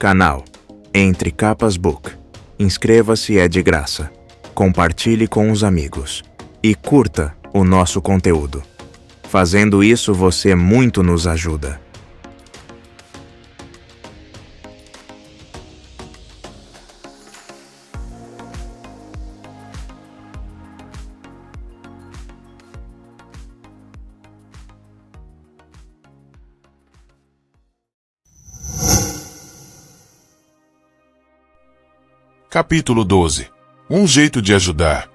Canal Entre Capas Book. Inscreva-se, é de graça. Compartilhe com os amigos. E curta o nosso conteúdo. Fazendo isso, você muito nos ajuda. Capítulo 12. Um jeito de ajudar.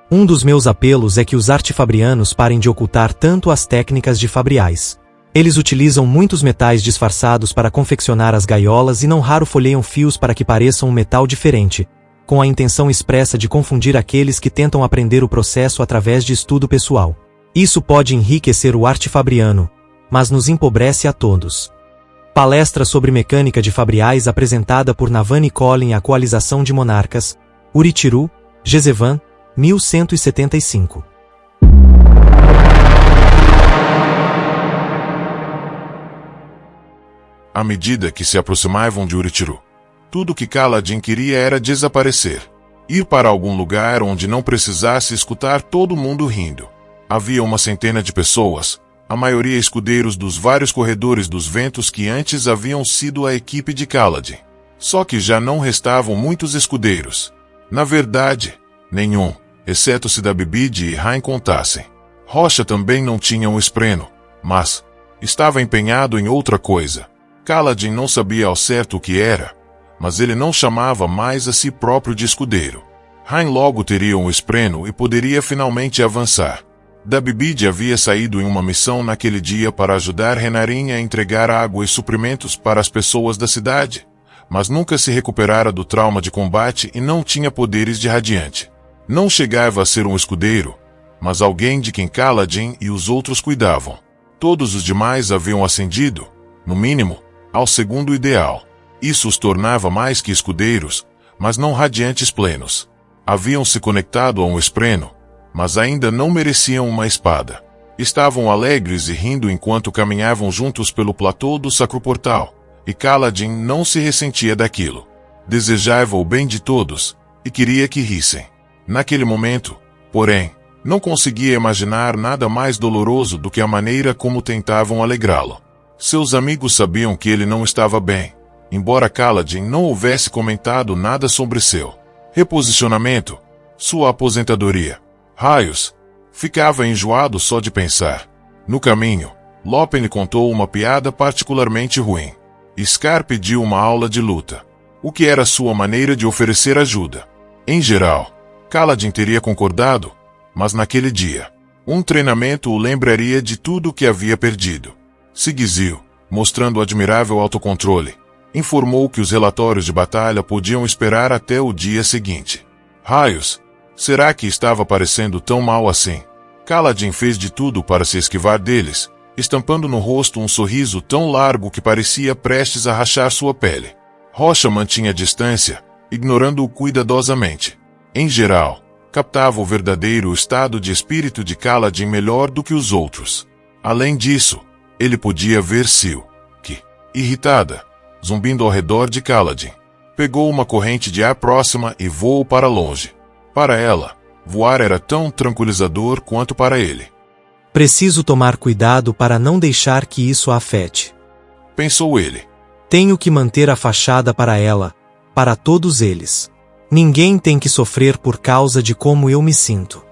Um dos meus apelos é que os artefabrianos parem de ocultar tanto as técnicas de fabriais. Eles utilizam muitos metais disfarçados para confeccionar as gaiolas e não raro folheiam fios para que pareçam um metal diferente, com a intenção expressa de confundir aqueles que tentam aprender o processo através de estudo pessoal. Isso pode enriquecer o artefabriano, mas nos empobrece a todos. Palestra sobre mecânica de fabriais apresentada por Navani Collin, a Coalização de Monarcas, Uritiru, Gezevan, 1175. À medida que se aproximavam de Uritiru, tudo que Kaladin queria era desaparecer. Ir para algum lugar onde não precisasse escutar todo mundo rindo. Havia uma centena de pessoas, a maioria escudeiros dos vários corredores dos ventos que antes haviam sido a equipe de Kaladin. Só que já não restavam muitos escudeiros. Na verdade, nenhum, exceto se Dabibid e Rain contassem. Rocha também não tinha um espreno, mas estava empenhado em outra coisa. Kaladin não sabia ao certo o que era, mas ele não chamava mais a si próprio de escudeiro. Rain logo teria um espreno e poderia finalmente avançar. Dabibid havia saído em uma missão naquele dia para ajudar Renarin a entregar água e suprimentos para as pessoas da cidade, mas nunca se recuperara do trauma de combate e não tinha poderes de radiante. Não chegava a ser um escudeiro, mas alguém de quem Kaladin e os outros cuidavam. Todos os demais haviam ascendido, no mínimo, ao segundo ideal. Isso os tornava mais que escudeiros, mas não radiantes plenos. Haviam se conectado a um espreno, mas ainda não mereciam uma espada. Estavam alegres e rindo enquanto caminhavam juntos pelo platô do Sacroportal, e Kaladin não se ressentia daquilo. Desejava o bem de todos, e queria que rissem. Naquele momento, porém, não conseguia imaginar nada mais doloroso do que a maneira como tentavam alegrá-lo. Seus amigos sabiam que ele não estava bem, embora Kaladin não houvesse comentado nada sobre seu reposicionamento, sua aposentadoria. Raios! Ficava enjoado só de pensar. No caminho, Lopen lhe contou uma piada particularmente ruim. Scar pediu uma aula de luta, o que era sua maneira de oferecer ajuda. Em geral, Kaladin teria concordado, mas naquele dia, um treinamento o lembraria de tudo o que havia perdido. Sigizil, mostrando admirável autocontrole, informou que os relatórios de batalha podiam esperar até o dia seguinte. Raios! Será que estava parecendo tão mal assim? Kaladin fez de tudo para se esquivar deles, estampando no rosto um sorriso tão largo que parecia prestes a rachar sua pele. Rocha mantinha distância, ignorando-o cuidadosamente. Em geral, captava o verdadeiro estado de espírito de Kaladin melhor do que os outros. Além disso, ele podia ver Sil, que, irritada, zumbindo ao redor de Kaladin, pegou uma corrente de ar próxima e voou para longe. Para ela, voar era tão tranquilizador quanto para ele. Preciso tomar cuidado para não deixar que isso a afete. Pensou ele. Tenho que manter a fachada para ela, para todos eles. Ninguém tem que sofrer por causa de como eu me sinto.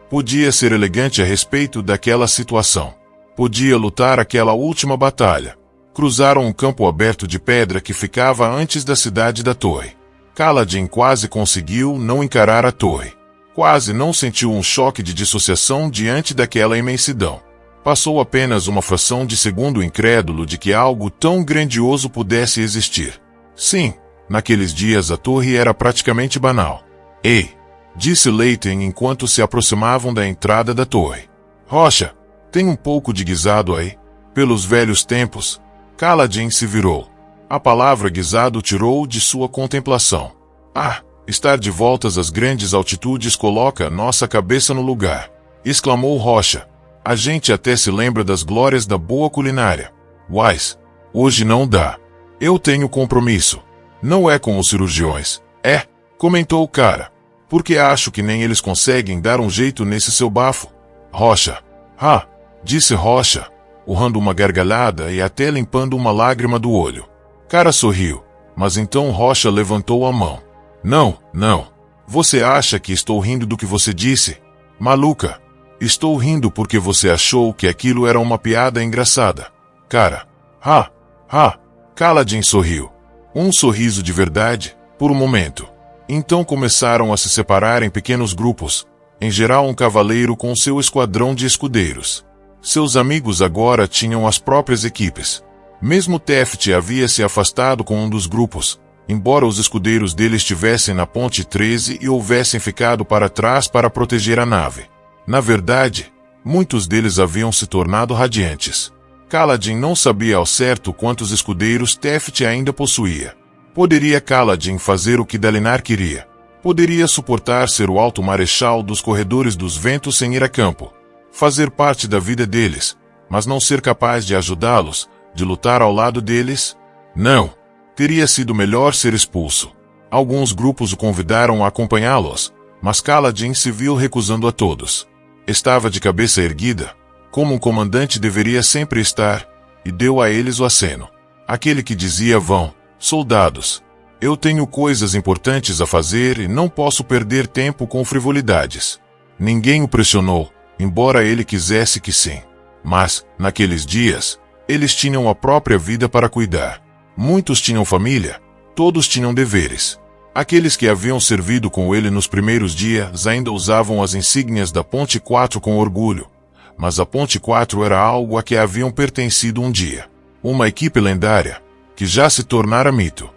Podia ser elegante a respeito daquela situação. Podia lutar aquela última batalha. Cruzaram um campo aberto de pedra que ficava antes da cidade da torre. Kaladin quase conseguiu não encarar a torre. Quase não sentiu um choque de dissociação diante daquela imensidão. Passou apenas uma fração de segundo incrédulo de que algo tão grandioso pudesse existir. Sim, naqueles dias a torre era praticamente banal. Ei! Disse Leighton enquanto se aproximavam da entrada da torre. Rocha, tem um pouco de guisado aí? Pelos velhos tempos. Kaladin se virou. A palavra guisado tirou de sua contemplação. Ah, estar de voltas às grandes altitudes coloca nossa cabeça no lugar, exclamou Rocha. A gente até se lembra das glórias da boa culinária. Wise, hoje não dá. Eu tenho compromisso. Não é com os cirurgiões. É, comentou o cara. Porque acho que nem eles conseguem dar um jeito nesse seu bafo. Rocha. Ah, disse Rocha, urrando uma gargalhada e até limpando uma lágrima do olho. Cara sorriu, mas então Rocha levantou a mão. Não, não. Você acha que estou rindo do que você disse? Maluca. Estou rindo porque você achou que aquilo era uma piada engraçada. Cara. Ha, ha. Kaladin sorriu. Um sorriso de verdade, por um momento. Então começaram a se separar em pequenos grupos, em geral um cavaleiro com seu esquadrão de escudeiros. Seus amigos agora tinham as próprias equipes. Mesmo Teft havia se afastado com um dos grupos, embora os escudeiros dele estivessem na Ponte 13 e houvessem ficado para trás para proteger a nave. Na verdade, muitos deles haviam se tornado radiantes. Kaladin não sabia ao certo quantos escudeiros Teft ainda possuía. Poderia Kaladin fazer o que Dalinar queria. Poderia suportar ser o alto marechal dos corredores dos ventos sem ir a campo. Fazer parte da vida deles, mas não ser capaz de ajudá-los, de lutar ao lado deles? Não. Teria sido melhor ser expulso. Alguns grupos o convidaram a acompanhá-los, mas Kaladin se viu recusando a todos. Estava de cabeça erguida, como um comandante deveria sempre estar, e deu a eles o aceno. Aquele que dizia vão, soldados. Eu tenho coisas importantes a fazer e não posso perder tempo com frivolidades. Ninguém o pressionou, embora ele quisesse que sim. Mas, naqueles dias, eles tinham a própria vida para cuidar. Muitos tinham família, todos tinham deveres. Aqueles que haviam servido com ele nos primeiros dias ainda usavam as insígnias da Ponte 4 com orgulho. Mas a Ponte 4 era algo a que haviam pertencido um dia. Uma equipe lendária, que já se tornara mito.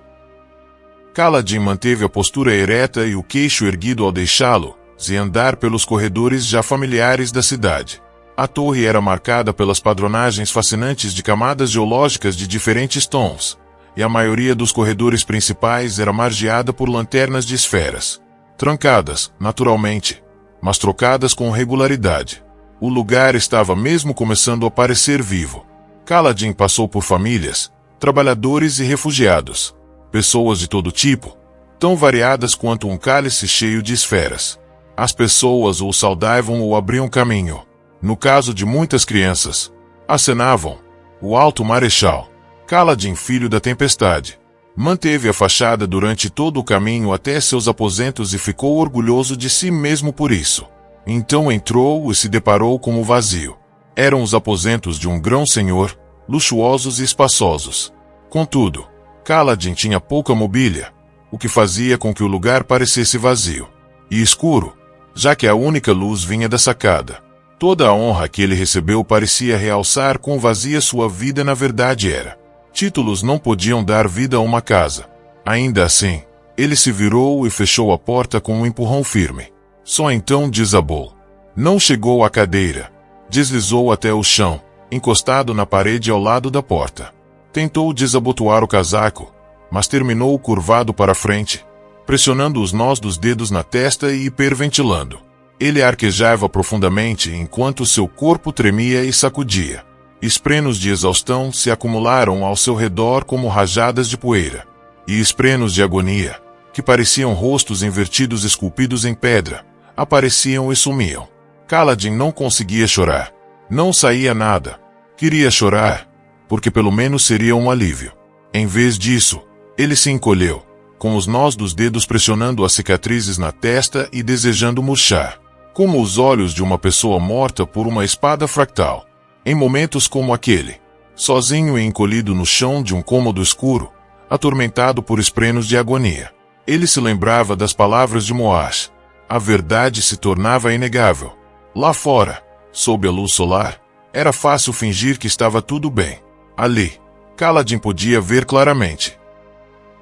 Kaladin manteve a postura ereta e o queixo erguido ao deixá-lo, e andar pelos corredores já familiares da cidade. A torre era marcada pelas padronagens fascinantes de camadas geológicas de diferentes tons, e a maioria dos corredores principais era margeada por lanternas de esferas. Trancadas, naturalmente, mas trocadas com regularidade. O lugar estava mesmo começando a parecer vivo. Kaladin passou por famílias, trabalhadores e refugiados. Pessoas de todo tipo, tão variadas quanto um cálice cheio de esferas. As pessoas ou saudavam ou abriam caminho. No caso de muitas crianças, acenavam. O Alto Marechal, Kaladin, filho da Tempestade, manteve a fachada durante todo o caminho até seus aposentos e ficou orgulhoso de si mesmo por isso. Então entrou e se deparou com o vazio. Eram os aposentos de um grão-senhor, luxuosos e espaçosos. Contudo, Kaladin tinha pouca mobília, o que fazia com que o lugar parecesse vazio e escuro, já que a única luz vinha da sacada. Toda a honra que ele recebeu parecia realçar quão vazia sua vida na verdade era. Títulos não podiam dar vida a uma casa. Ainda assim, ele se virou e fechou a porta com um empurrão firme. Só então desabou. Não chegou à cadeira. Deslizou até o chão, encostado na parede ao lado da porta. Tentou desabotoar o casaco, mas terminou curvado para frente, pressionando os nós dos dedos na testa e hiperventilando. Ele arquejava profundamente enquanto seu corpo tremia e sacudia. Esprenos de exaustão se acumularam ao seu redor como rajadas de poeira. E esprenos de agonia, que pareciam rostos invertidos esculpidos em pedra, apareciam e sumiam. Kaladin não conseguia chorar. Não saía nada. Queria chorar, porque pelo menos seria um alívio. Em vez disso, ele se encolheu, com os nós dos dedos pressionando as cicatrizes na testa e desejando murchar, como os olhos de uma pessoa morta por uma espada fractal. Em momentos como aquele, sozinho e encolhido no chão de um cômodo escuro, atormentado por esprenos de agonia, ele se lembrava das palavras de Moash. A verdade se tornava inegável. Lá fora, sob a luz solar, era fácil fingir que estava tudo bem. Ali, Kaladin podia ver claramente.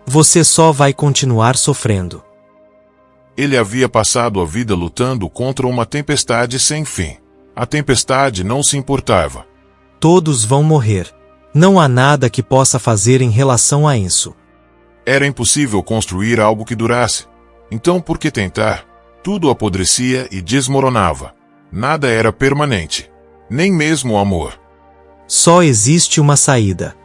Você só vai continuar sofrendo. Ele havia passado a vida lutando contra uma tempestade sem fim. A tempestade não se importava. Todos vão morrer. Não há nada que possa fazer em relação a isso. Era impossível construir algo que durasse. Então por que tentar? Tudo apodrecia e desmoronava. Nada era permanente. Nem mesmo o amor. Só existe uma saída.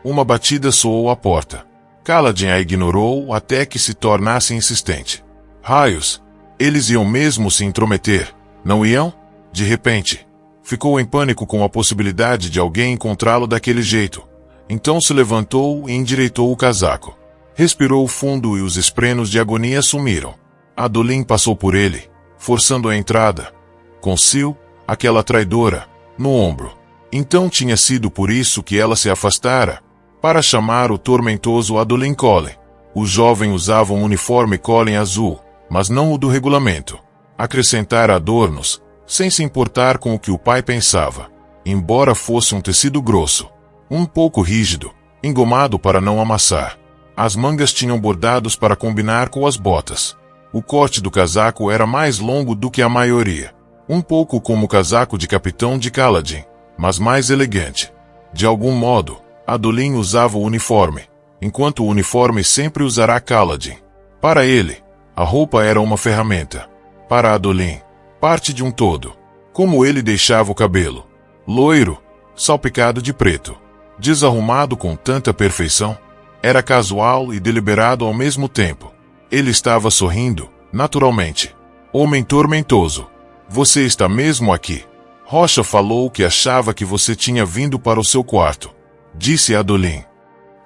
Uma batida soou à porta. Kaladin a ignorou até que se tornasse insistente. Raios! Eles iam mesmo se intrometer, não iam? De repente, ficou em pânico com a possibilidade de alguém encontrá-lo daquele jeito. Então se levantou e endireitou o casaco. Respirou fundo e os esprenos de agonia sumiram. Adolin passou por ele, forçando a entrada, com Sil, aquela traidora, no ombro. Então tinha sido por isso que ela se afastara, para chamar o tormentoso Adolin Cullen. O jovem usava um uniforme Cullen azul, mas não o do regulamento. Acrescentara adornos, sem se importar com o que o pai pensava. Embora fosse um tecido grosso, um pouco rígido, engomado para não amassar. As mangas tinham bordados para combinar com as botas. O corte do casaco era mais longo do que a maioria. Um pouco como o casaco de capitão de Kaladin, mas mais elegante. De algum modo, Adolin usava o uniforme, enquanto o uniforme sempre usará Kaladin. Para ele, a roupa era uma ferramenta. Para Adolin, parte de um todo. Como ele deixava o cabelo. Loiro, salpicado de preto. Desarrumado com tanta perfeição. Era casual e deliberado ao mesmo tempo. Ele estava sorrindo, naturalmente. Homem tormentoso. Você está mesmo aqui. Rocha falou que achava que você tinha vindo para o seu quarto. Disse Adolin.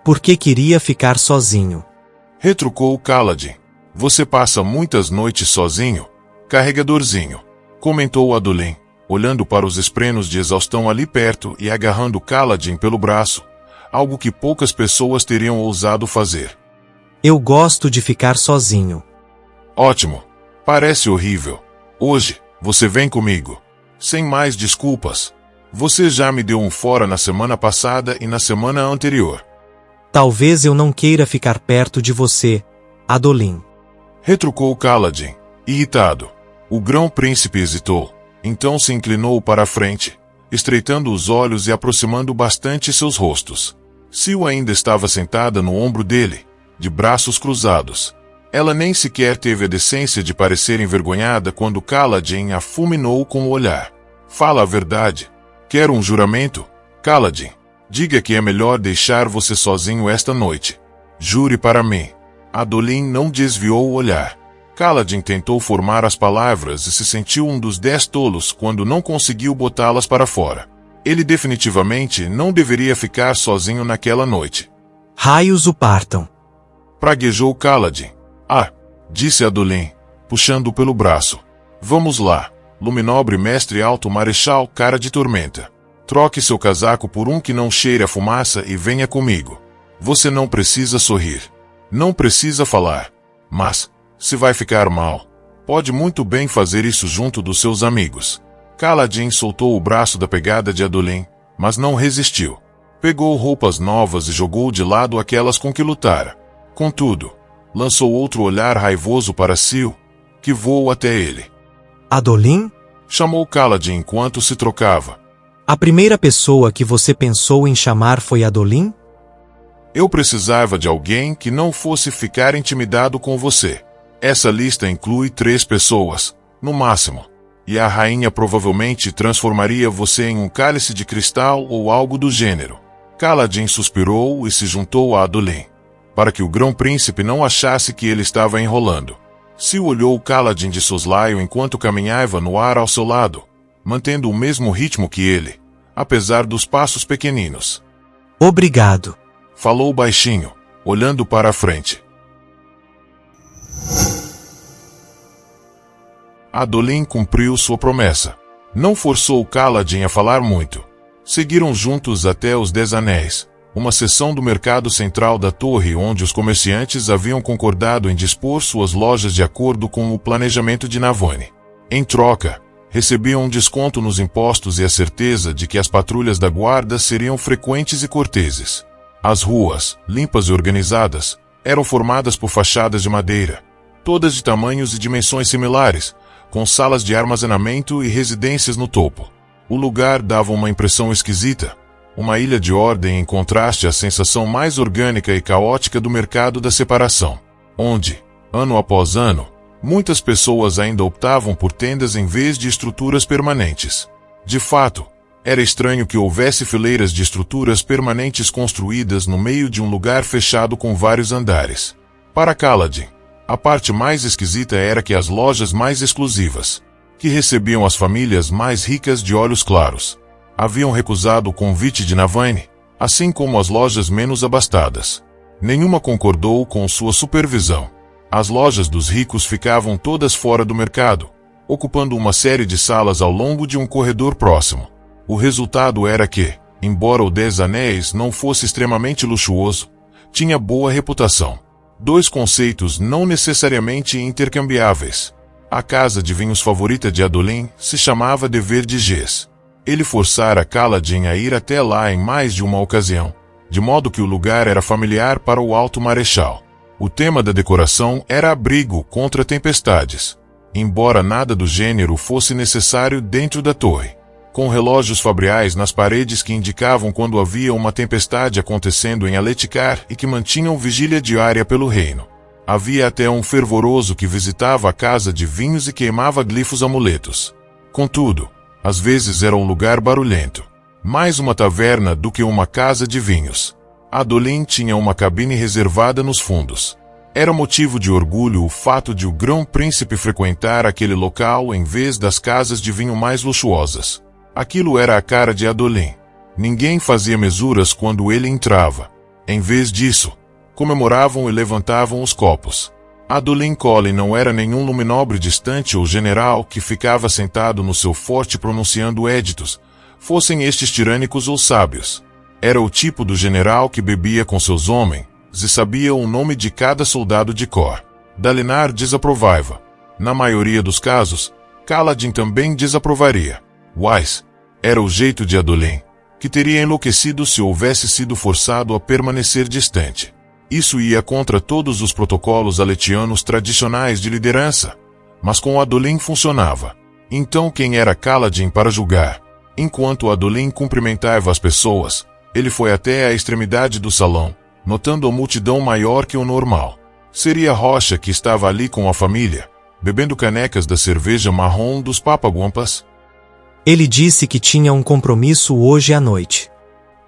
Porque queria ficar sozinho. Retrucou Kaladin. Você passa muitas noites sozinho, carregadorzinho. Comentou Adolin, olhando para os esprenos de exaustão ali perto e agarrando Kaladin pelo braço. Algo que poucas pessoas teriam ousado fazer. Eu gosto de ficar sozinho. Ótimo. Parece horrível. Hoje, você vem comigo. Sem mais desculpas. Você já me deu um fora na semana passada e na semana anterior. Talvez eu não queira ficar perto de você, Adolin. Retrucou Kaladin, irritado. O grão-príncipe hesitou. Então se inclinou para a frente, estreitando os olhos e aproximando bastante seus rostos. Sil ainda estava sentada no ombro dele, de braços cruzados. Ela nem sequer teve a decência de parecer envergonhada quando Kaladin a fulminou com o olhar. Fala a verdade. Quer um juramento? Kaladin, diga que é melhor deixar você sozinho esta noite. Jure para mim. Adolin não desviou o olhar. Kaladin tentou formar as palavras e se sentiu um dos 10 tolos quando não conseguiu botá-las para fora. Ele definitivamente não deveria ficar sozinho naquela noite. Raios o partam. Praguejou Kaladin. Ah, disse Adolin, puxando-o pelo braço. Vamos lá, luminobre mestre alto marechal cara de tormenta. Troque seu casaco por um que não cheire a fumaça e venha comigo. Você não precisa sorrir. Não precisa falar. Mas, se vai ficar mal, pode muito bem fazer isso junto dos seus amigos. Kaladin soltou o braço da pegada de Adolin, mas não resistiu. Pegou roupas novas e jogou de lado aquelas com que lutara. Contudo, lançou outro olhar raivoso para Sil, que voou até ele. Adolin? Chamou Kaladin enquanto se trocava. A primeira pessoa que você pensou em chamar foi Adolin? Eu precisava de alguém que não fosse ficar intimidado com você. Essa lista inclui 3 pessoas, no máximo. E a rainha provavelmente transformaria você em um cálice de cristal ou algo do gênero. Kaladin suspirou e se juntou a Adolin, para que o grão-príncipe não achasse que ele estava enrolando. Sil olhou Kaladin de soslaio enquanto caminhava no ar ao seu lado, mantendo o mesmo ritmo que ele, apesar dos passos pequeninos. Obrigado. Falou baixinho, olhando para a frente. Adolin cumpriu sua promessa. Não forçou Kaladin a falar muito. Seguiram juntos até os 10 Anéis, uma seção do mercado central da torre onde os comerciantes haviam concordado em dispor suas lojas de acordo com o planejamento de Navone. Em troca, recebiam um desconto nos impostos e a certeza de que as patrulhas da guarda seriam frequentes e corteses. As ruas, limpas e organizadas, eram formadas por fachadas de madeira, todas de tamanhos e dimensões similares, com salas de armazenamento e residências no topo. O lugar dava uma impressão esquisita, uma ilha de ordem em contraste à sensação mais orgânica e caótica do mercado da separação, onde, ano após ano, muitas pessoas ainda optavam por tendas em vez de estruturas permanentes. De fato, Era estranho que houvesse fileiras de estruturas permanentes construídas no meio de um lugar fechado com vários andares. Para Kaladin, a parte mais esquisita era que as lojas mais exclusivas, que recebiam as famílias mais ricas de olhos claros, haviam recusado o convite de Navane, assim como as lojas menos abastadas. Nenhuma concordou com sua supervisão. As lojas dos ricos ficavam todas fora do mercado, ocupando uma série de salas ao longo de um corredor próximo. O resultado era que, embora o 10 Anéis não fosse extremamente luxuoso, tinha boa reputação. Dois conceitos não necessariamente intercambiáveis. A casa de vinhos favorita de Adolin se chamava de Verdigés. Ele forçara Kaladin a ir até lá em mais de uma ocasião, de modo que o lugar era familiar para o Alto Marechal. O tema da decoração era abrigo contra tempestades, embora nada do gênero fosse necessário dentro da torre. Com relógios fabriais nas paredes que indicavam quando havia uma tempestade acontecendo em Aletikar e que mantinham vigília diária pelo reino. Havia até um fervoroso que visitava a casa de vinhos e queimava glifos amuletos. Contudo, às vezes era um lugar barulhento. Mais uma taverna do que uma casa de vinhos. Adolin tinha uma cabine reservada nos fundos. Era motivo de orgulho o fato de o grão-príncipe frequentar aquele local em vez das casas de vinho mais luxuosas. Aquilo era a cara de Adolin. Ninguém fazia mesuras quando ele entrava. Em vez disso, comemoravam e levantavam os copos. Adolin Collin não era nenhum luminobre distante ou general que ficava sentado no seu forte pronunciando éditos, fossem estes tirânicos ou sábios. Era o tipo do general que bebia com seus homens e sabia o nome de cada soldado de cor. Dalinar desaprovava. Na maioria dos casos, Kaladin também desaprovaria. Wise era o jeito de Adolin, que teria enlouquecido se houvesse sido forçado a permanecer distante. Isso ia contra todos os protocolos aletianos tradicionais de liderança, mas com Adolin funcionava. Então quem era Kaladin para julgar? Enquanto Adolin cumprimentava as pessoas, ele foi até a extremidade do salão, notando a multidão maior que o normal. Seria Rocha que estava ali com a família, bebendo canecas da cerveja marrom dos Papaguampas? Ele disse que tinha um compromisso hoje à noite.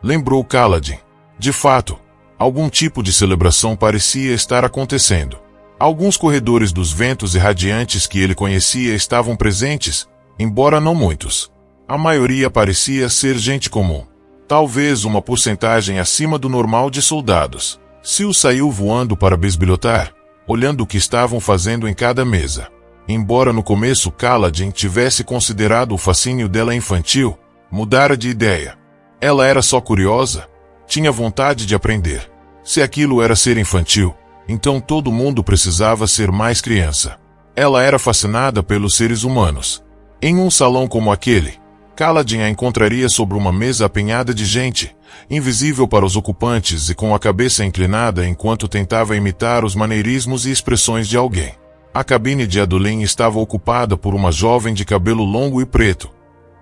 Lembrou Kaladin. De fato, algum tipo de celebração parecia estar acontecendo. Alguns corredores dos ventos irradiantes que ele conhecia estavam presentes, embora não muitos. A maioria parecia ser gente comum. Talvez uma porcentagem acima do normal de soldados. Sil saiu voando para bisbilhotar, olhando o que estavam fazendo em cada mesa. Embora no começo Kaladin tivesse considerado o fascínio dela infantil, mudara de ideia. Ela era só curiosa, tinha vontade de aprender. Se aquilo era ser infantil, então todo mundo precisava ser mais criança. Ela era fascinada pelos seres humanos. Em um salão como aquele, Kaladin a encontraria sobre uma mesa apinhada de gente, invisível para os ocupantes e com a cabeça inclinada enquanto tentava imitar os maneirismos e expressões de alguém. A cabine de Adolin estava ocupada por uma jovem de cabelo longo e preto,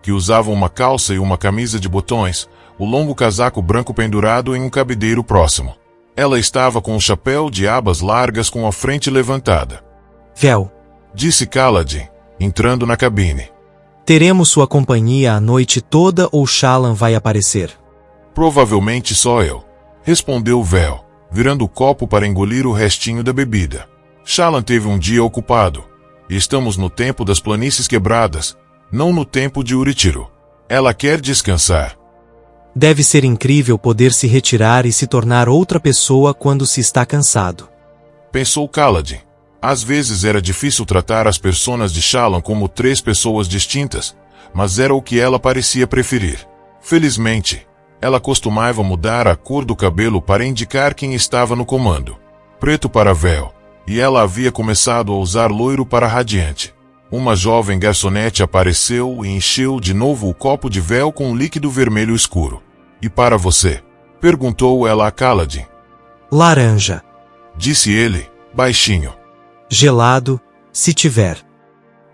que usava uma calça e uma camisa de botões, o longo casaco branco pendurado em um cabideiro próximo. Ela estava com um chapéu de abas largas com a frente levantada. Vel, Disse Kaladin, entrando na cabine. Teremos sua companhia a noite toda ou Shallan vai aparecer? Provavelmente só eu. Respondeu Vel, virando o copo para engolir o restinho da bebida. Shallan teve um dia ocupado. E estamos no tempo das planícies quebradas, não no tempo de Uritiro. Ela quer descansar. Deve ser incrível poder se retirar e se tornar outra pessoa quando se está cansado. Pensou Kaladin. Às vezes era difícil tratar as personas de Shallan como três pessoas distintas, mas era o que ela parecia preferir. Felizmente, ela costumava mudar a cor do cabelo para indicar quem estava no comando. Preto para Vel, e ela havia começado a usar loiro para radiante. Uma jovem garçonete apareceu e encheu de novo o copo de Vel com um líquido vermelho escuro. E para você? Perguntou ela a Kaladin. Laranja. Disse ele, baixinho. Gelado, se tiver.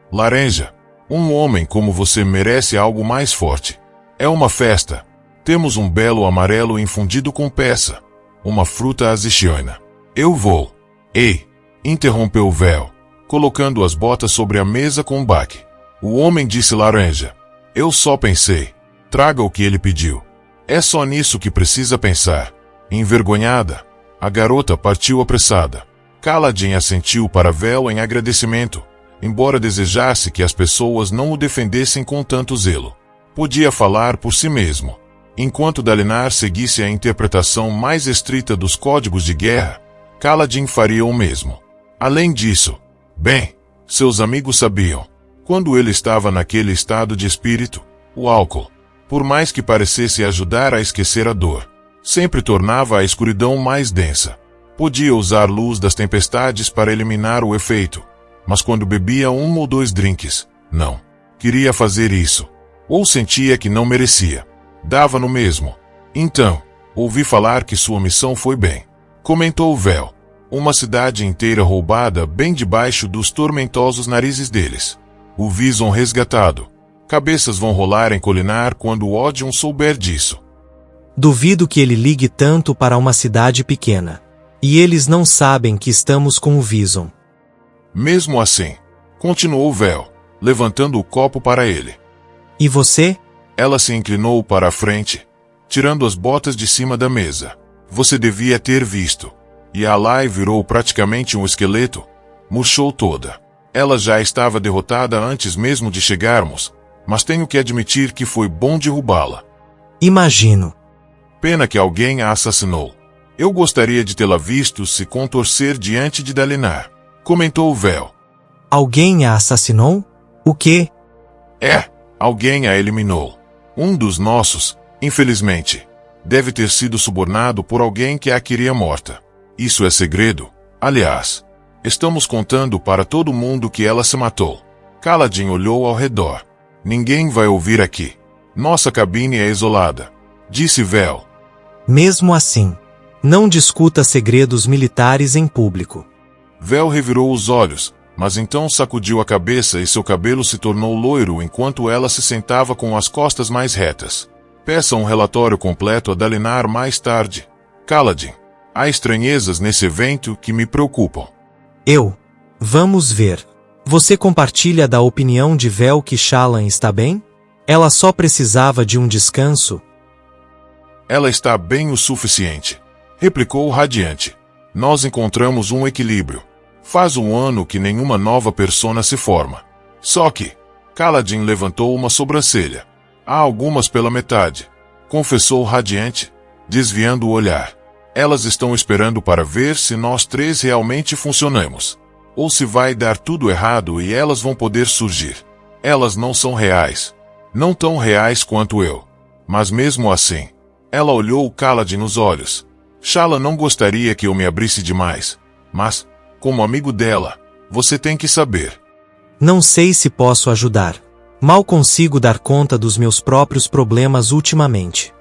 Laranja. Um homem como você merece algo mais forte. É uma festa. Temos um belo amarelo infundido com peça. Uma fruta azichiana. Eu vou. Ei! Interrompeu Vel, colocando as botas sobre a mesa com um baque. O homem disse laranja. Eu só pensei. traga o que ele pediu. É só nisso que precisa pensar. Envergonhada, a garota partiu apressada. Kaladin assentiu para Vel em agradecimento, embora desejasse que as pessoas não o defendessem com tanto zelo. Podia falar por si mesmo. Enquanto Dalinar seguisse a interpretação mais estrita dos códigos de guerra, Kaladin faria o mesmo. Além disso, bem, seus amigos sabiam. Quando ele estava naquele estado de espírito, o álcool, por mais que parecesse ajudar a esquecer a dor, sempre tornava a escuridão mais densa. Podia usar luz das tempestades para eliminar o efeito, mas quando bebia 1 ou 2 drinks, não queria fazer isso. Ou sentia que não merecia. Dava no mesmo. Então, ouvi falar que sua missão foi bem. Comentou Vel. Uma cidade inteira roubada bem debaixo dos tormentosos narizes deles. O Vison resgatado. Cabeças vão rolar em Colinar quando o Odium souber disso. Duvido que ele ligue tanto para uma cidade pequena. E eles não sabem que estamos com o Vison. Mesmo assim, continuou Vel, levantando o copo para ele. E você? Ela se inclinou para a frente, tirando as botas de cima da mesa. Você devia ter visto. E a Alai virou praticamente um esqueleto, murchou toda. Ela já estava derrotada antes mesmo de chegarmos, mas tenho que admitir que foi bom derrubá-la. Imagino. Pena que alguém a assassinou. Eu gostaria de tê-la visto se contorcer diante de Dalinar, comentou Vel. Alguém a assassinou? O quê? Alguém a eliminou. Um dos nossos, infelizmente, deve ter sido subornado por alguém que a queria morta. Isso é segredo, aliás. Estamos contando para todo mundo que ela se matou. Kaladin olhou ao redor. Ninguém vai ouvir aqui. Nossa cabine é isolada, disse Vel. Mesmo assim, não discuta segredos militares em público. Vel revirou os olhos, mas então sacudiu a cabeça e seu cabelo se tornou loiro enquanto ela se sentava com as costas mais retas. Peça um relatório completo a Dalinar mais tarde. Kaladin, há estranhezas nesse evento que me preocupam. Vamos ver. Você compartilha da opinião de Vel que Shallan está bem? Ela só precisava de um descanso. Ela está bem o suficiente, replicou o Radiante. Nós encontramos um equilíbrio. Faz 1 ano que nenhuma nova persona se forma. Só que, Kaladin levantou uma sobrancelha. Há algumas pela metade, confessou o Radiante, desviando o olhar. Elas estão esperando para ver se nós 3 realmente funcionamos. Ou se vai dar tudo errado e elas vão poder surgir. Elas não são reais. Não tão reais quanto eu. Mas mesmo assim, ela olhou Kaladin nos olhos. Shallan não gostaria que eu me abrisse demais. Mas, como amigo dela, você tem que saber. Não sei se posso ajudar. Mal consigo dar conta dos meus próprios problemas ultimamente.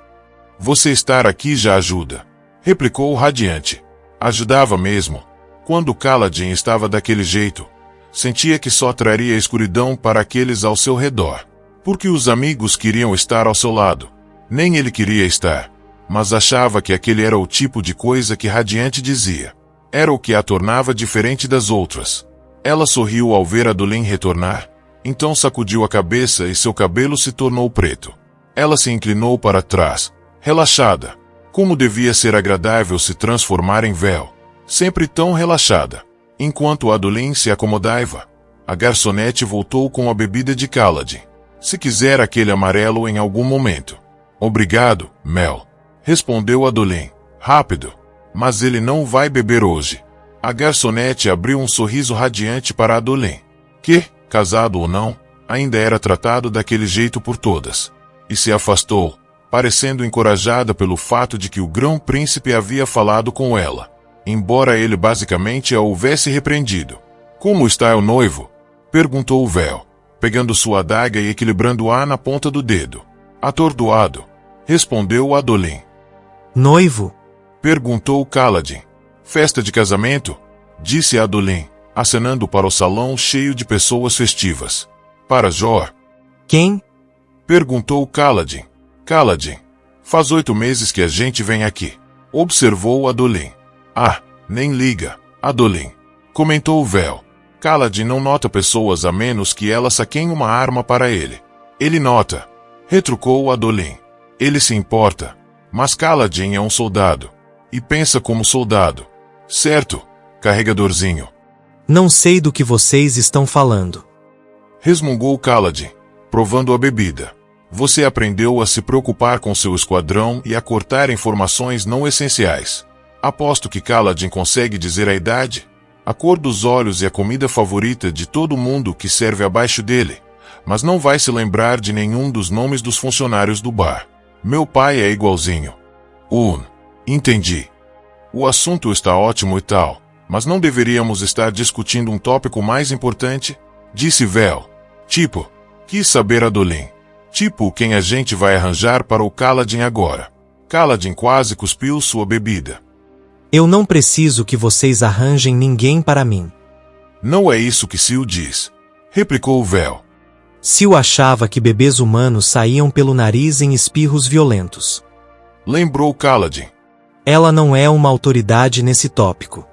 Você estar aqui já ajuda, replicou o Radiante. Ajudava mesmo. Quando Kaladin estava daquele jeito, sentia que só traria escuridão para aqueles ao seu redor. Porque os amigos queriam estar ao seu lado. Nem ele queria estar, mas achava que aquele era o tipo de coisa que Radiante dizia. Era o que a tornava diferente das outras. Ela sorriu ao ver Adolin retornar, então sacudiu a cabeça e seu cabelo se tornou preto. Ela se inclinou para trás, relaxada. Como devia ser agradável se transformar em Vel. Sempre tão relaxada. Enquanto Adolin se acomodava, a garçonete voltou com a bebida de Kaladin. Se quiser aquele amarelo em algum momento. Obrigado, Mel. Respondeu Adolin. Rápido. Mas ele não vai beber hoje. A garçonete abriu um sorriso radiante para Adolin. Que, casado ou não, ainda era tratado daquele jeito por todas. E se afastou, parecendo encorajada pelo fato de que o grão-príncipe havia falado com ela. Embora ele basicamente a houvesse repreendido. Como está o noivo? Perguntou Vel, pegando sua adaga e equilibrando-a na ponta do dedo. Atordoado. Respondeu Adolin. Noivo? Perguntou Kaladin. Festa de casamento? Disse Adolin, acenando para o salão cheio de pessoas festivas. Para Jor. Quem? Perguntou Kaladin. Kaladin. Faz 8 meses que a gente vem aqui. Observou Adolin. Ah, nem liga, Adolin. Comentou Vel. Kaladin não nota pessoas a menos que elas saquem uma arma para ele. Ele nota. Retrucou Adolin. Ele se importa. Mas Kaladin é um soldado. E pensa como soldado. Certo, carregadorzinho? Não sei do que vocês estão falando. Resmungou Kaladin, provando a bebida. Você aprendeu a se preocupar com seu esquadrão e a cortar informações não essenciais. Aposto que Kaladin consegue dizer a idade, a cor dos olhos e a comida favorita de todo mundo que serve abaixo dele, mas não vai se lembrar de nenhum dos nomes dos funcionários do bar. Meu pai é igualzinho. Entendi. O assunto está ótimo e tal, mas não deveríamos estar discutindo um tópico mais importante? Disse Vel. Tipo, quis saber Adolin. Tipo quem a gente vai arranjar para o Kaladin agora. Kaladin quase cuspiu sua bebida. Eu não preciso que vocês arranjem ninguém para mim. Não é isso que Sil diz. Replicou Vel. Sil achava que bebês humanos saíam pelo nariz em espirros violentos. Lembrou Kaladin. Ela não é uma autoridade nesse tópico.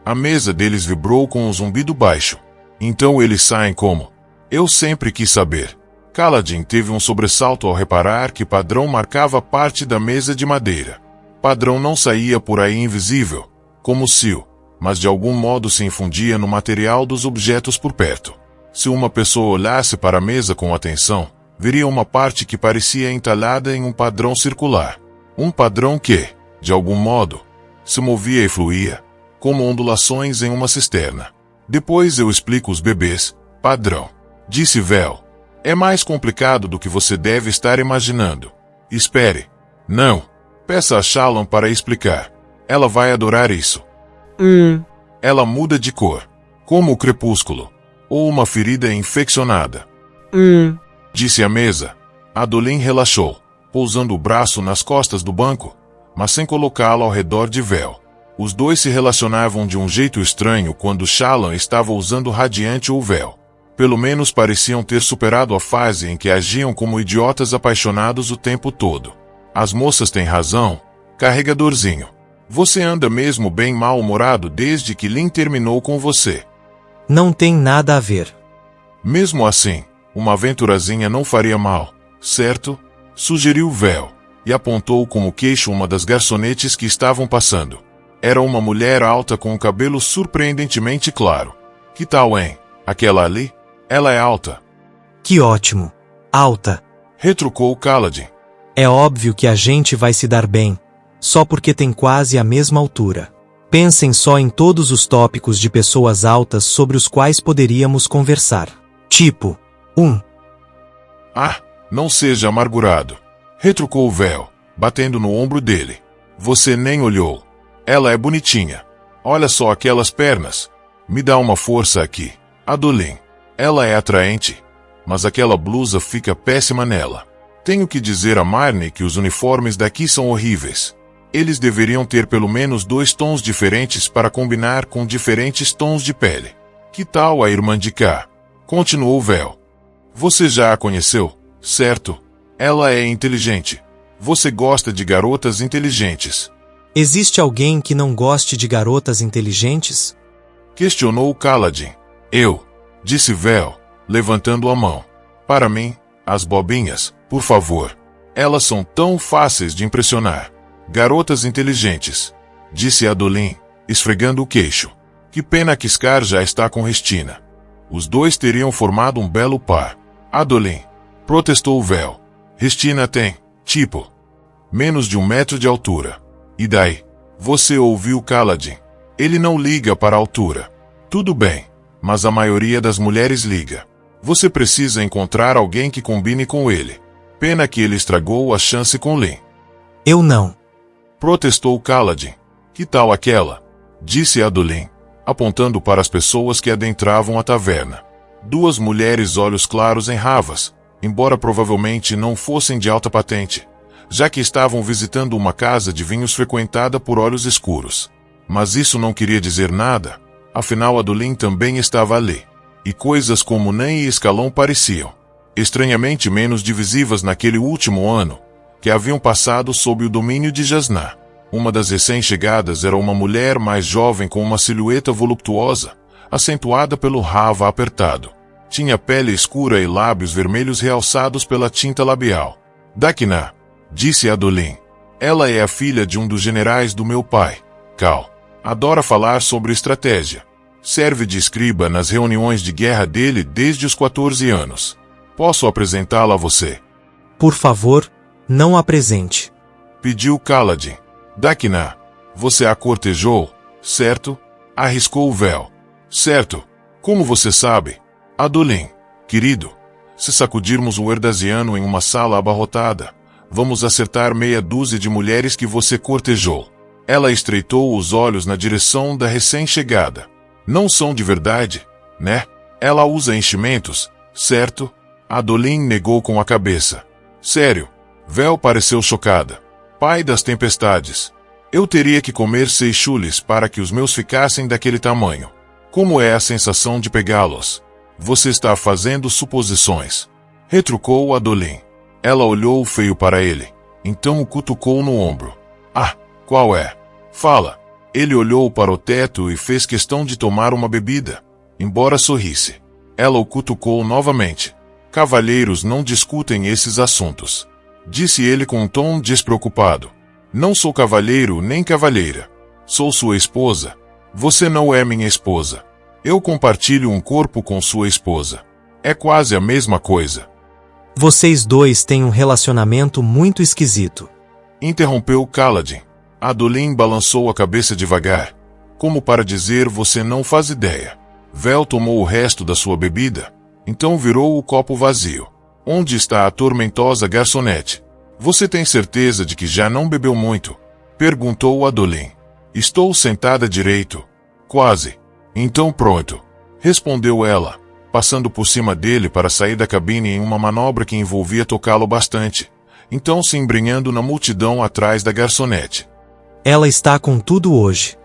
A mesa deles vibrou com um zumbido baixo. Então eles saem como? Eu sempre quis saber. Kaladin teve um sobressalto ao reparar que Padrão marcava parte da mesa de madeira. Padrão não saía por aí invisível, como Sil, mas de algum modo se infundia no material dos objetos por perto. Se uma pessoa olhasse para a mesa com atenção, veria uma parte que parecia entalhada em um padrão circular. Um padrão que, de algum modo, se movia e fluía, como ondulações em uma cisterna. Depois eu explico os bebês, padrão. Disse Vel. É mais complicado do que você deve estar imaginando. Espere. Não. Peça a Shalom para explicar. Ela vai adorar isso. Ela muda de cor. Como o crepúsculo. Ou uma ferida infeccionada. Disse a mesa. Adolin relaxou, pousando o braço nas costas do banco, mas sem colocá-lo ao redor de Vel. Os dois se relacionavam de um jeito estranho quando Shalom estava usando radiante ou Vel. Pelo menos pareciam ter superado a fase em que agiam como idiotas apaixonados o tempo todo. As moças têm razão, carregadorzinho. Você anda mesmo bem mal-humorado desde que Lin terminou com você. Não tem nada a ver. Mesmo assim, uma aventurazinha não faria mal, certo? Sugeriu Vel, e apontou com o queixo uma das garçonetes que estavam passando. Era uma mulher alta com o cabelo surpreendentemente claro. Que tal, hein? Aquela ali? Ela é alta. Que ótimo. Alta. Retrucou Kaladin. É óbvio que a gente vai se dar bem, só porque tem quase a mesma altura. Pensem só em todos os tópicos de pessoas altas sobre os quais poderíamos conversar. Tipo, Ah, não seja amargurado. Retrucou Vel, batendo no ombro dele. Você nem olhou. Ela é bonitinha. Olha só aquelas pernas. Me dá uma força aqui. Adolin. Ela é atraente. Mas aquela blusa fica péssima nela. Tenho que dizer a Marnie que os uniformes daqui são horríveis. Eles deveriam ter pelo menos 2 tons diferentes para combinar com diferentes tons de pele. Que tal a irmã de cá? Continuou Vel. Você já a conheceu, certo? Ela é inteligente. Você gosta de garotas inteligentes. Existe alguém que não goste de garotas inteligentes? Questionou Kaladin. Eu, disse Vel, levantando a mão. Para mim, as bobinhas, por favor. Elas são tão fáceis de impressionar. Garotas inteligentes, disse Adolin, esfregando o queixo. Que pena que Scar já está com Restina. Os dois teriam formado um belo par. Adolin, protestou Vel. Restina tem, tipo, menos de 1 metro de altura. E daí? Você ouviu Kaladin. Ele não liga para a altura. Tudo bem, mas a maioria das mulheres liga. Você precisa encontrar alguém que combine com ele. Pena que ele estragou a chance com Lin. Eu não. Protestou Kaladin. Que tal aquela? Disse Adolin, apontando para as pessoas que adentravam a taverna. 2 mulheres olhos claros em ravas, embora provavelmente não fossem de alta patente, já que estavam visitando uma casa de vinhos frequentada por olhos escuros. Mas isso não queria dizer nada, afinal Adolin também estava ali. E coisas como Nan e Escalão pareciam, estranhamente menos divisivas naquele último ano, que haviam passado sob o domínio de Jasná. Uma das recém-chegadas era uma mulher mais jovem com uma silhueta voluptuosa, acentuada pelo rava apertado. Tinha pele escura e lábios vermelhos realçados pela tinta labial. Dakina, disse Adolin. Ela é a filha de um dos generais do meu pai, Cal. Adora falar sobre estratégia. Serve de escriba nas reuniões de guerra dele desde os 14 anos. Posso apresentá-la a você? Por favor, não apresente. Pediu Kaladin. Dakina, você a cortejou, certo? Arriscou o véu. Certo. Como você sabe? Adolin, querido, se sacudirmos o Erdaziano em uma sala abarrotada, vamos acertar meia dúzia de mulheres que você cortejou. Ela estreitou os olhos na direção da recém-chegada. Não são de verdade, né? Ela usa enchimentos, certo? Adolin negou com a cabeça. Sério. Vel pareceu chocada. Pai das tempestades. Eu teria que comer 6 chules para que os meus ficassem daquele tamanho. Como é a sensação de pegá-los? Você está fazendo suposições. Retrucou Adolin. Ela olhou feio para ele. Então o cutucou no ombro. Ah, qual é? Fala. Ele olhou para o teto e fez questão de tomar uma bebida, embora sorrisse. Ela o cutucou novamente. Cavalheiros não discutem esses assuntos. Disse ele com um tom despreocupado. Não sou cavalheiro nem cavalheira. Sou sua esposa. Você não é minha esposa. Eu compartilho um corpo com sua esposa. É quase a mesma coisa. Vocês dois têm um relacionamento muito esquisito. Interrompeu Kaladin. Adolin balançou a cabeça devagar, como para dizer você não faz ideia. Vel tomou o resto da sua bebida, então virou o copo vazio. Onde está a tormentosa garçonete? Você tem certeza de que já não bebeu muito? Perguntou Adolin. Estou sentada direito. Quase. Então pronto. Respondeu ela, passando por cima dele para sair da cabine em uma manobra que envolvia tocá-lo bastante, então se embrenhando na multidão atrás da garçonete. Ela está com tudo hoje.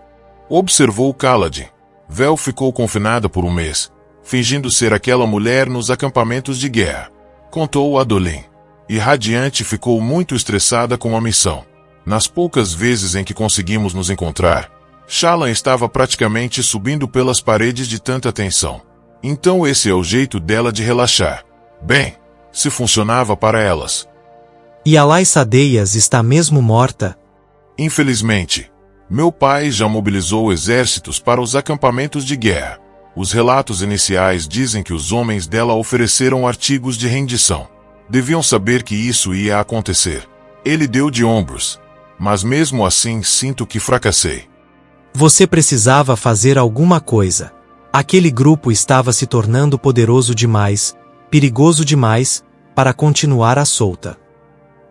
Observou Kaladin. Vel ficou confinada por 1 mês, fingindo ser aquela mulher nos acampamentos de guerra. Contou Adolin. E Radiante ficou muito estressada com a missão. Nas poucas vezes em que conseguimos nos encontrar, Shallan estava praticamente subindo pelas paredes de tanta tensão. Então esse é o jeito dela de relaxar. Bem, se funcionava para elas. E a Lais Sadeias está mesmo morta? Infelizmente, meu pai já mobilizou exércitos para os acampamentos de guerra. Os relatos iniciais dizem que os homens dela ofereceram artigos de rendição. Deviam saber que isso ia acontecer. Ele deu de ombros. Mas mesmo assim sinto que fracassei. Você precisava fazer alguma coisa. Aquele grupo estava se tornando poderoso demais, perigoso demais, para continuar à solta.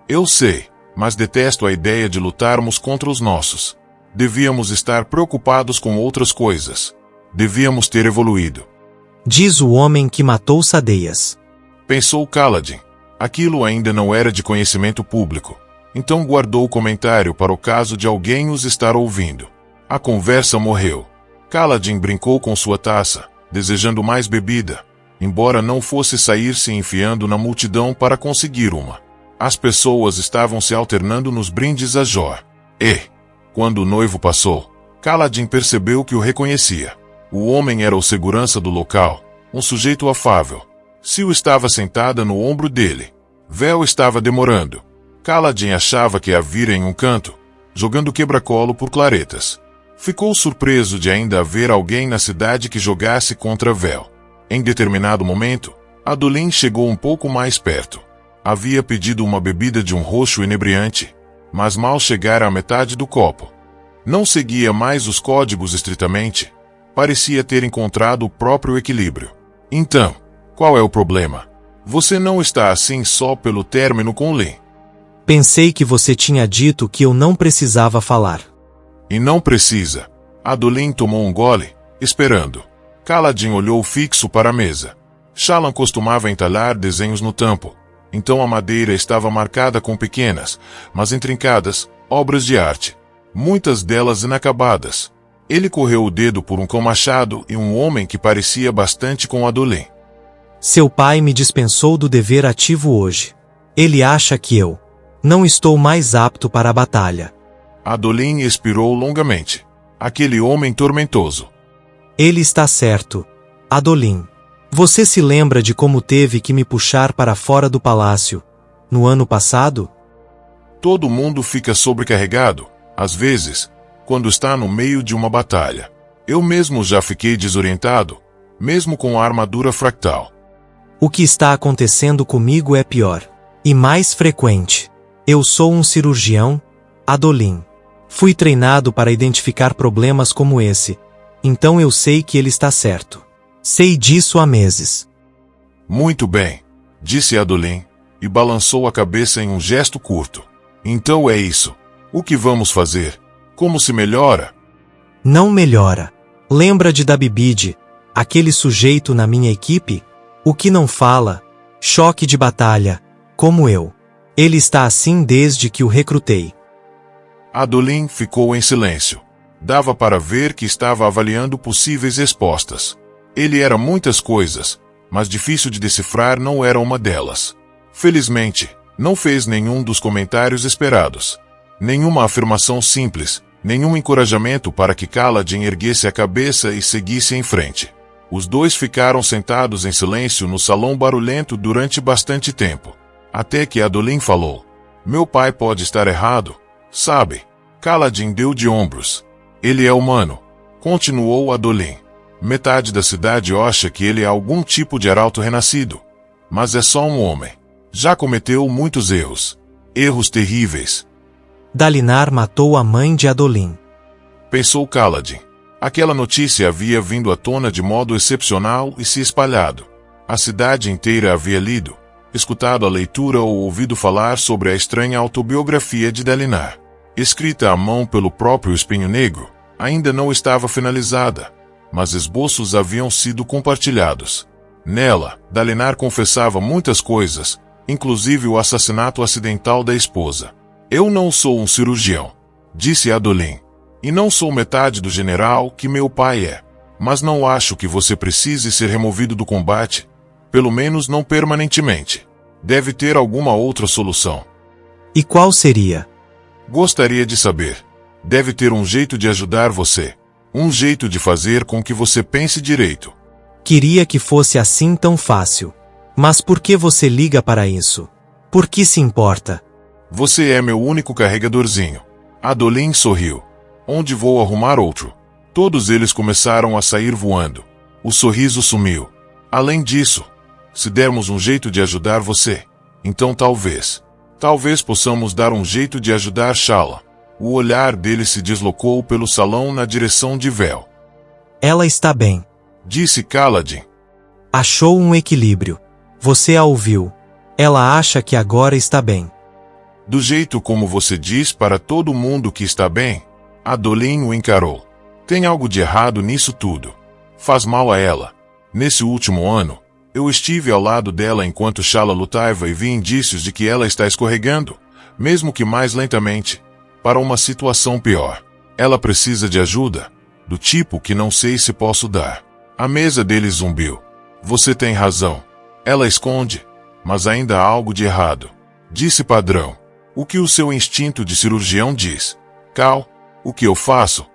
Eu sei, mas detesto a ideia de lutarmos contra os nossos. Devíamos estar preocupados com outras coisas. Devíamos ter evoluído. Diz o homem que matou Sadeias. Pensou Kaladin. Aquilo ainda não era de conhecimento público. Então guardou o comentário para o caso de alguém os estar ouvindo. A conversa morreu. Kaladin brincou com sua taça, desejando mais bebida, embora não fosse sair se enfiando na multidão para conseguir uma. As pessoas estavam se alternando nos brindes a Jor. E, quando o noivo passou, Kaladin percebeu que o reconhecia. O homem era o segurança do local, um sujeito afável. Sil estava sentada no ombro dele. Vel estava demorando. Kaladin achava que a vira em um canto, jogando quebra-colo por claretas. Ficou surpreso de ainda haver alguém na cidade que jogasse contra Vel. Em determinado momento, Adolin chegou um pouco mais perto. Havia pedido uma bebida de um roxo inebriante, mas mal chegara à metade do copo. Não seguia mais os códigos estritamente. Parecia ter encontrado o próprio equilíbrio. Então, qual é o problema? Você não está assim só pelo término com Lin. Pensei que você tinha dito que eu não precisava falar. E não precisa. Adolin tomou um gole, esperando. Kaladin olhou fixo para a mesa. Shallan costumava entalhar desenhos no tampo. Então a madeira estava marcada com pequenas, mas intrincadas, obras de arte. Muitas delas inacabadas. Ele correu o dedo por um cão machado e um homem que parecia bastante com Adolin. Seu pai me dispensou do dever ativo hoje. Ele acha que eu não estou mais apto para a batalha. Adolin expirou longamente. Aquele homem tormentoso. Ele está certo, Adolin. Você se lembra de como teve que me puxar para fora do palácio, no ano passado? Todo mundo fica sobrecarregado, às vezes, quando está no meio de uma batalha. Eu mesmo já fiquei desorientado, mesmo com a armadura fractal. O que está acontecendo comigo é pior. E mais frequente. Eu sou um cirurgião, Adolin. Fui treinado para identificar problemas como esse, então eu sei que ele está certo. Sei disso há meses. Muito bem, disse Adolin, e balançou a cabeça em um gesto curto. Então é isso. O que vamos fazer? Como se melhora? Não melhora. Lembra de Dabibide, aquele sujeito na minha equipe? O que não fala? Choque de batalha, como eu. Ele está assim desde que o recrutei. Adolin ficou em silêncio. Dava para ver que estava avaliando possíveis respostas. Ele era muitas coisas, mas difícil de decifrar não era uma delas. Felizmente, não fez nenhum dos comentários esperados. Nenhuma afirmação simples, nenhum encorajamento para que Kaladin erguesse a cabeça e seguisse em frente. Os dois ficaram sentados em silêncio no salão barulhento durante bastante tempo. Até que Adolin falou. Meu pai pode estar errado, sabe? Kaladin deu de ombros. Ele é humano, continuou Adolin. Metade da cidade acha que ele é algum tipo de arauto renascido. Mas é só um homem. Já cometeu muitos erros. Erros terríveis. Dalinar matou a mãe de Adolin. Pensou Kaladin. Aquela notícia havia vindo à tona de modo excepcional e se espalhado. A cidade inteira havia lido, escutado a leitura ou ouvido falar sobre a estranha autobiografia de Dalinar. Escrita à mão pelo próprio Espinho Negro, ainda não estava finalizada, mas esboços haviam sido compartilhados. Nela, Dalinar confessava muitas coisas, inclusive o assassinato acidental da esposa. Eu não sou um cirurgião, disse Adolin, e não sou metade do general que meu pai é. Mas não acho que você precise ser removido do combate, pelo menos não permanentemente. Deve ter alguma outra solução. E qual seria? Gostaria de saber. Deve ter um jeito de ajudar você. Um jeito de fazer com que você pense direito. Queria que fosse assim tão fácil. Mas por que você liga para isso? Por que se importa? Você é meu único carregadorzinho. Adolin sorriu. Onde vou arrumar outro? Todos eles começaram a sair voando. O sorriso sumiu. Além disso, se dermos um jeito de ajudar você, então talvez possamos dar um jeito de ajudar Shala. O olhar dele se deslocou pelo salão na direção de Vel. Ela está bem, disse Kaladin. Achou um equilíbrio. Você a ouviu. Ela acha que agora está bem. Do jeito como você diz para todo mundo que está bem, Adolin o encarou. Tem algo de errado nisso tudo. Faz mal a ela. Nesse último ano, eu estive ao lado dela enquanto Shala lutava e vi indícios de que ela está escorregando, mesmo que mais lentamente, para uma situação pior. Ela precisa de ajuda, do tipo que não sei se posso dar. A mesa dele zumbiu. Você tem razão. Ela esconde, mas ainda há algo de errado. Disse Padrão. O que o seu instinto de cirurgião diz? Cal, o que eu faço?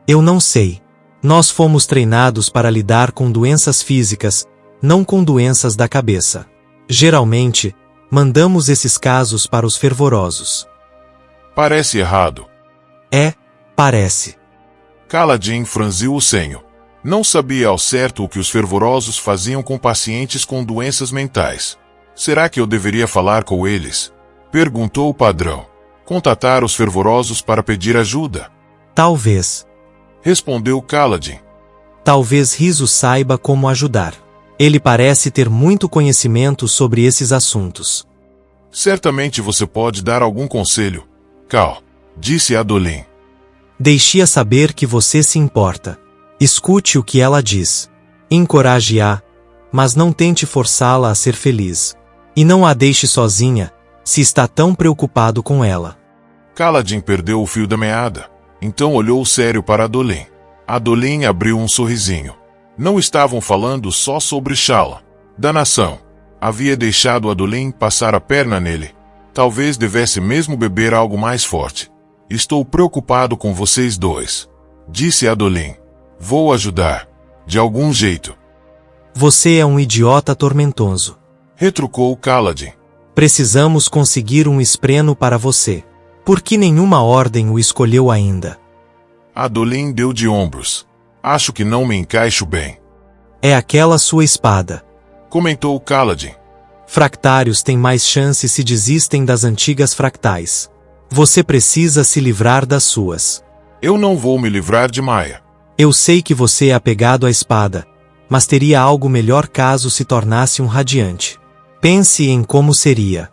Eu não sei. Nós fomos treinados para lidar com doenças físicas, não com doenças da cabeça. Geralmente, mandamos esses casos para os fervorosos. Parece errado. Parece. Kaladin franziu o senho. Não sabia ao certo o que os fervorosos faziam com pacientes com doenças mentais. Será que eu deveria falar com eles? Perguntou o Padrão. Contatar os fervorosos para pedir ajuda? Talvez. Respondeu Kaladin. Talvez Riso saiba como ajudar. Ele parece ter muito conhecimento sobre esses assuntos. Certamente você pode dar algum conselho, Cal, disse Adolin. Deixe-a saber que você se importa. Escute o que ela diz. Encoraje-a, mas não tente forçá-la a ser feliz. E não a deixe sozinha, se está tão preocupado com ela. Kaladin perdeu o fio da meada, então olhou sério para Adolin. Adolin abriu um sorrisinho. Não estavam falando só sobre Shala. Da nação. Havia deixado Adolin passar a perna nele. Talvez devesse mesmo beber algo mais forte. Estou preocupado com vocês dois, disse Adolin. Vou ajudar. De algum jeito. Você é um idiota tormentoso. Retrucou Kaladin. Precisamos conseguir um espreno para você. Por que nenhuma ordem o escolheu ainda? Adolin deu de ombros. Acho que não me encaixo bem. É aquela sua espada. Comentou Kaladin. Fractários têm mais chance se desistem das antigas fractais. Você precisa se livrar das suas. Eu não vou me livrar de Maia. Eu sei que você é apegado à espada, mas teria algo melhor caso se tornasse um radiante. Pense em como seria.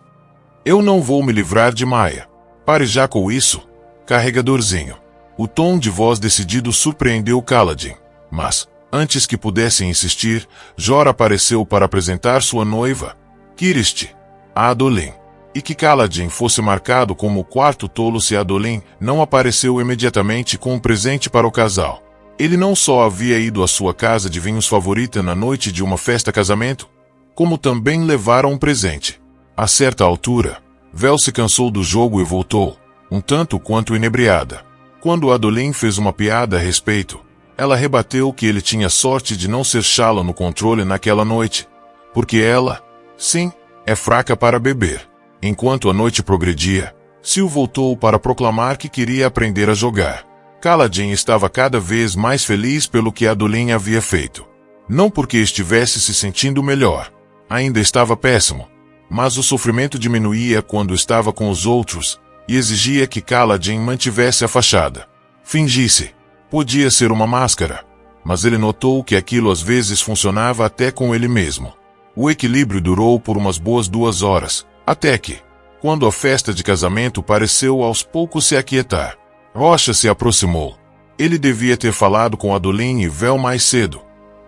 Eu não vou me livrar de Maia. Pare já com isso, carregadorzinho. O tom de voz decidido surpreendeu Kaladin, mas, antes que pudesse insistir, Jor apareceu para apresentar sua noiva, Kiriste, a Adolin. E que Kaladin fosse marcado como o quarto tolo se Adolin não apareceu imediatamente com um presente para o casal. Ele não só havia ido à sua casa de vinhos favorita na noite de uma festa-casamento, como também levaram um presente. A certa altura, Vel se cansou do jogo e voltou, um tanto quanto inebriada. Quando Adolin fez uma piada a respeito, ela rebateu que ele tinha sorte de não ser chala no controle naquela noite, porque ela, sim, é fraca para beber. Enquanto a noite progredia, Sil voltou para proclamar que queria aprender a jogar. Kaladin estava cada vez mais feliz pelo que Adolin havia feito. Não porque estivesse se sentindo melhor. Ainda estava péssimo. Mas o sofrimento diminuía quando estava com os outros, e exigia que Kaladin mantivesse a fachada. Fingisse. Podia ser uma máscara. Mas ele notou que aquilo às vezes funcionava até com ele mesmo. O equilíbrio durou por umas boas 2 horas. Até que, quando a festa de casamento pareceu aos poucos se aquietar, Rocha se aproximou. Ele devia ter falado com Adolin e Vel mais cedo.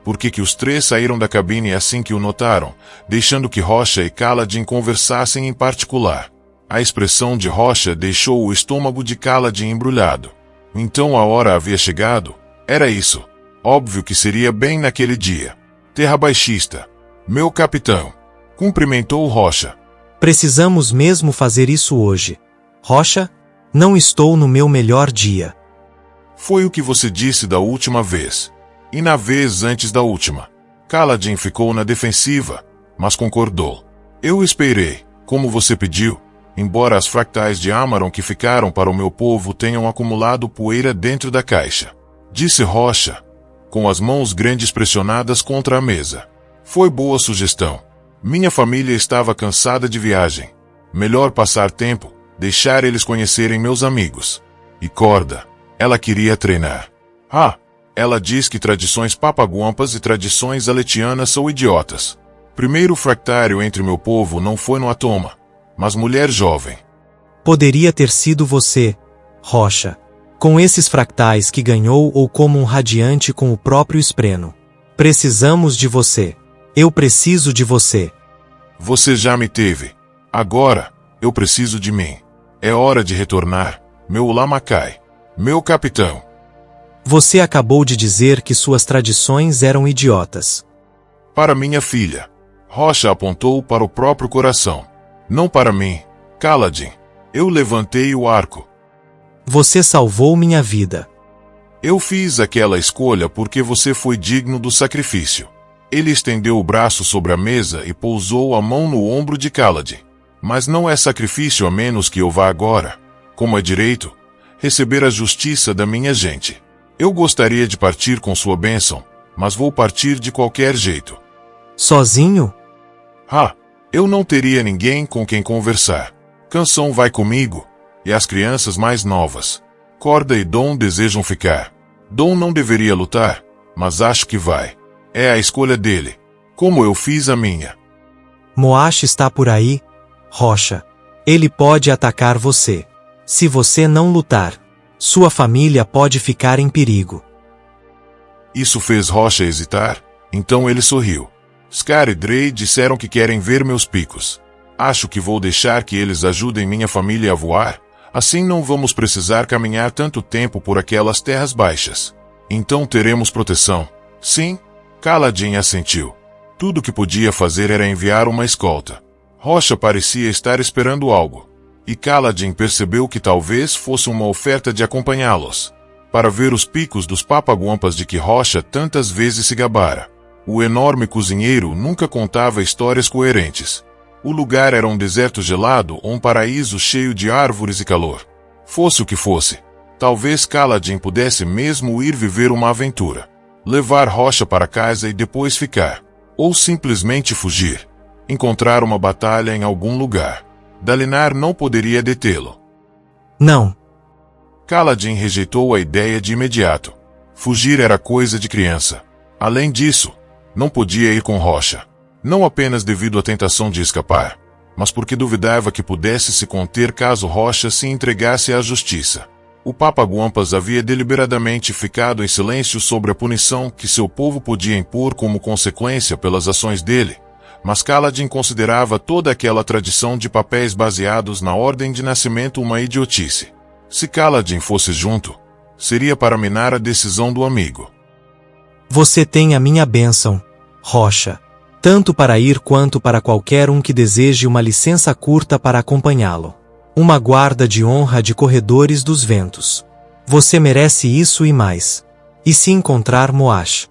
Porque que os três saíram da cabine assim que o notaram, deixando que Rocha e Kaladin conversassem em particular. A expressão de Rocha deixou o estômago de Kaladin embrulhado. Então a hora havia chegado. Era isso. Óbvio que seria bem naquele dia. Terra baixista. Meu capitão. Cumprimentou Rocha. Precisamos mesmo fazer isso hoje. Rocha, não estou no meu melhor dia. Foi o que você disse da última vez. E na vez antes da última. Kaladin ficou na defensiva, mas concordou. Eu esperei, como você pediu, embora as fractais de Amaron que ficaram para o meu povo tenham acumulado poeira dentro da caixa. Disse Rocha, com as mãos grandes pressionadas contra a mesa. Foi boa sugestão. Minha família estava cansada de viagem. Melhor passar tempo, deixar eles conhecerem meus amigos. E Corda, ela queria treinar. Ela diz que tradições papaguampas e tradições aletianas são idiotas. Primeiro fractário entre meu povo não foi no Atoma, mas mulher jovem. Poderia ter sido você, Rocha, com esses fractais que ganhou ou como um radiante com o próprio espreno. Precisamos de você. Eu preciso de você. Você já me teve. Agora, eu preciso de mim. É hora de retornar, meu Lamacai. Meu capitão. Você acabou de dizer que suas tradições eram idiotas. Para minha filha. Rocha apontou para o próprio coração. Não para mim, Kaladin. Eu levantei o arco. Você salvou minha vida. Eu fiz aquela escolha porque você foi digno do sacrifício. Ele estendeu o braço sobre a mesa e pousou a mão no ombro de Kaladin. Mas não é sacrifício a menos que eu vá agora, como é direito, receber a justiça da minha gente. Eu gostaria de partir com sua bênção, mas vou partir de qualquer jeito. Sozinho? Eu não teria ninguém com quem conversar. Canção vai comigo, e as crianças mais novas. Corda e Dom desejam ficar. Dom não deveria lutar, mas acho que vai. É a escolha dele, como eu fiz a minha. Moash está por aí, Rocha. Ele pode atacar você. Se você não lutar, sua família pode ficar em perigo. Isso fez Rocha hesitar, então ele sorriu. Scar e Drey disseram que querem ver meus picos. Acho que vou deixar que eles ajudem minha família a voar, assim não vamos precisar caminhar tanto tempo por aquelas terras baixas. Então teremos proteção. Sim? Kaladin assentiu. Tudo que podia fazer era enviar uma escolta. Rocha parecia estar esperando algo. E Kaladin percebeu que talvez fosse uma oferta de acompanhá-los, para ver os picos dos papaguampas de que Rocha tantas vezes se gabara. O enorme cozinheiro nunca contava histórias coerentes. O lugar era um deserto gelado ou um paraíso cheio de árvores e calor. Fosse o que fosse, talvez Kaladin pudesse mesmo ir viver uma aventura. Levar Rocha para casa e depois ficar. Ou simplesmente fugir. Encontrar uma batalha em algum lugar. Dalinar não poderia detê-lo. Não. Kaladin rejeitou a ideia de imediato. Fugir era coisa de criança. Além disso, não podia ir com Rocha. Não apenas devido à tentação de escapar, mas porque duvidava que pudesse se conter caso Rocha se entregasse à justiça. O Papa Guampas havia deliberadamente ficado em silêncio sobre a punição que seu povo podia impor como consequência pelas ações dele, mas Kaladin considerava toda aquela tradição de papéis baseados na ordem de nascimento uma idiotice. Se Kaladin fosse junto, seria para minar a decisão do amigo. Você tem a minha bênção, Rocha. Tanto para ir quanto para qualquer um que deseje uma licença curta para acompanhá-lo. Uma guarda de honra de corredores dos ventos. Você merece isso e mais. E se encontrar Moash?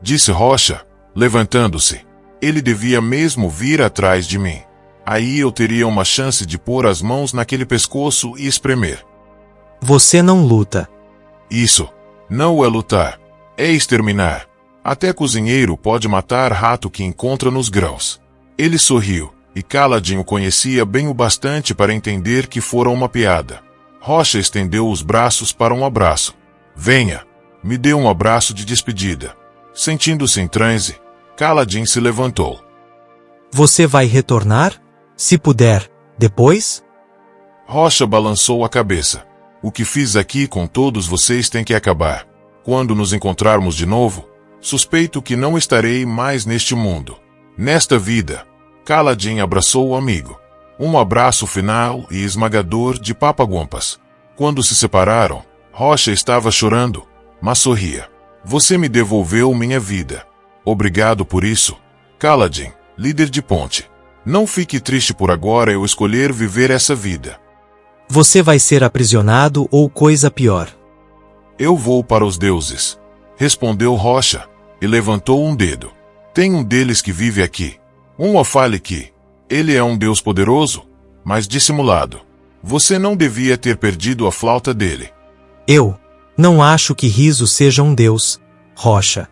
Disse Rocha, levantando-se. Ele devia mesmo vir atrás de mim. Aí eu teria uma chance de pôr as mãos naquele pescoço e espremer. Você não luta. Isso não é lutar, é exterminar. Até cozinheiro pode matar rato que encontra nos grãos. Ele sorriu, e Kaladin o conhecia bem o bastante para entender que fora uma piada. Rocha estendeu os braços para um abraço. Venha, me dê um abraço de despedida. Sentindo-se em transe, Kaladin se levantou. Você vai retornar? Se puder, depois? Rocha balançou a cabeça. O que fiz aqui com todos vocês tem que acabar. Quando nos encontrarmos de novo, suspeito que não estarei mais neste mundo. Nesta vida, Kaladin abraçou o amigo. Um abraço final e esmagador de Papa Guampas. Quando se separaram, Rocha estava chorando, mas sorria. Você me devolveu minha vida. Obrigado por isso, Kaladin, líder de ponte. Não fique triste por agora eu escolher viver essa vida. Você vai ser aprisionado ou coisa pior. Eu vou para os deuses, respondeu Rocha, e levantou um dedo. Tem um deles que vive aqui. Um Ofaliki. Ele é um deus poderoso, mas dissimulado. Você não devia ter perdido a flauta dele. Eu não acho que Riso seja um deus, Rocha.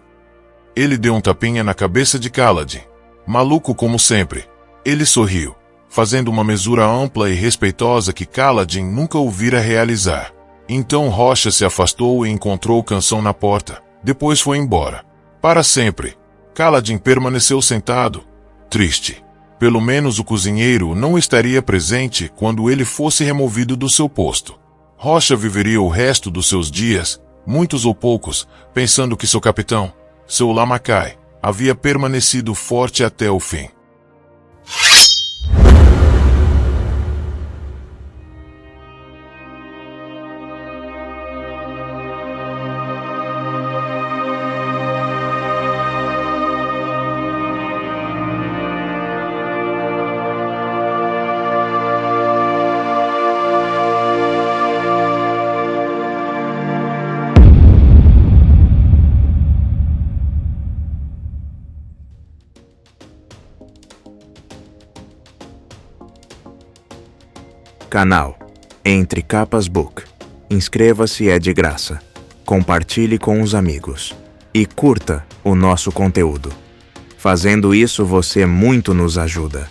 Ele deu um tapinha na cabeça de Kaladin. Maluco como sempre. Ele sorriu, fazendo uma mesura ampla e respeitosa que Kaladin nunca ouvira realizar. Então Rocha se afastou e encontrou o Canção na porta. Depois foi embora. Para sempre. Kaladin permaneceu sentado, triste. Pelo menos o cozinheiro não estaria presente quando ele fosse removido do seu posto. Rocha viveria o resto dos seus dias, muitos ou poucos, pensando que seu capitão, seu Lamacai, havia permanecido forte até o fim. Canal Entre Capas Book. Inscreva-se, é de graça. Compartilhe com os amigos. E curta o nosso conteúdo. Fazendo isso você muito nos ajuda.